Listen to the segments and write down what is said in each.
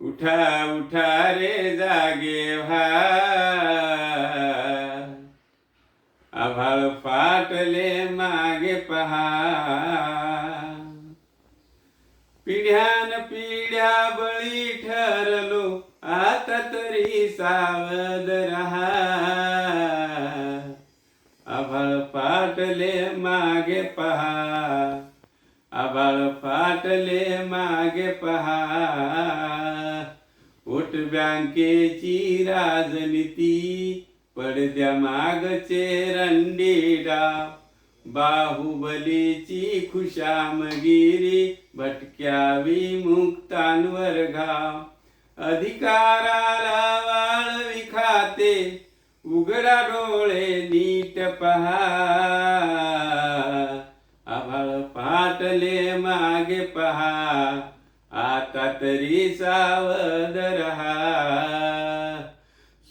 उठा उठा रे जागे व्हा, आभाळ फाटले मागे पहा. पिढ्यान पिढ्या बळी ठरलो, आता तरी सावध रहा. आभाळ फाटले मागे पहा, आभाळ फाटले मागे पहा. वोट बँकेची राजनीती, पडद्या मागचे रंडीडाव, बाहुबलीची खुशामगिरी, भटक्या मुक्तांवर घाव. अधिकाराला वाळवी खाते, उघडा डोळे नीट पहा. आभाळ फाटले मागे पहा, आता तरी सावध रहा.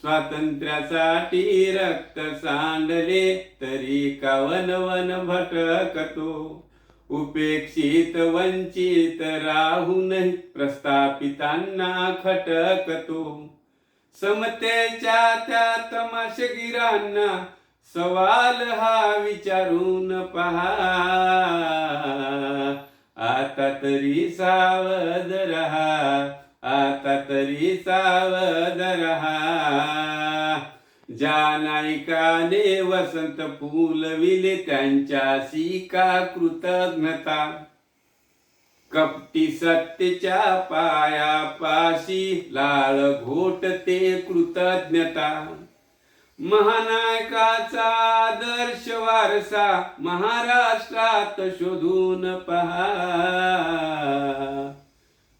स्वातंत्र्यासाठी रक्त सांडले, तरी का वन भटकतो. उपेक्षित वंचित राहूनही प्रस्थापितांना खटकतो. समतेच्या त्या तमाशगिरांना सवाल हा विचारून पहा. आता तरी सावध रहा, आता तरी सावध रहा. ज्या नायकाने वसंत फुलविले, त्यांच्याशी का कृतज्ञता. कपटी सत्तेच्या पायापाशी लाळ घोटते कृतज्ञता. महानायकाचा आदर्श वारसा महाराष्ट्रात शोधून पहा.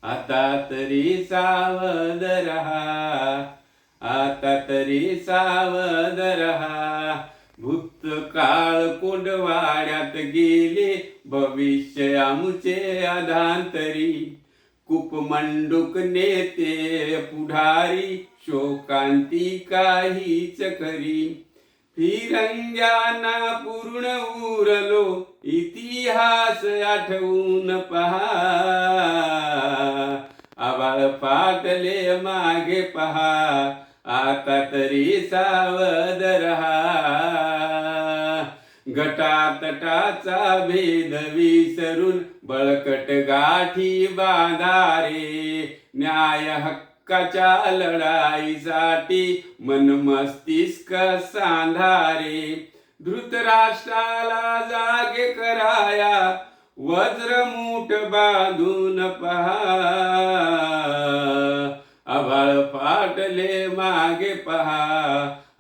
आता तरी सावध रहा, आता तरी सावध रहा. भूतकाळ कोंडवाड्यात गेले, भविष्य आमुचे अधांतरी. कूपमंडूक नेते पुढारी, शोकांती काहीच करी. फिरंग्यांना पूर्ण उरलो, इतिहास आठवून पहा. आभाळ फाटले मागे पहा, आता तरी सावध रहा. गटातटाचा भेद विसरून, बळकट गाठी बांधारे. न्याय हक्काच्या लढाईसाठी मन मस्तिष्क सांधारे. धृतराष्ट्राला जागे कराया, वज्रमूठ बांधून पहा. आभाळ फाटले मागे पहा,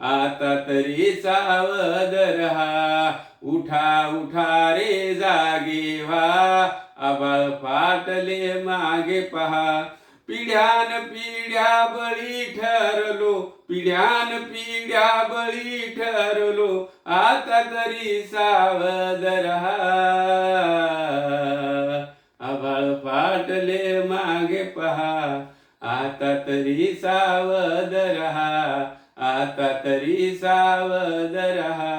आता तरी सावध रहा. उठा उठा रे जागे व्हा, आभाळ फाटले मागे पहा. पिढ्यान पिढ्या बळी ठरलो, पिढ्यान पिढ्या बळी ठरलो, आता तरी सावध रहा. आभाळ फाटले मागे पहा, आता तरी सावध रहा. आता तरी सावध रहा.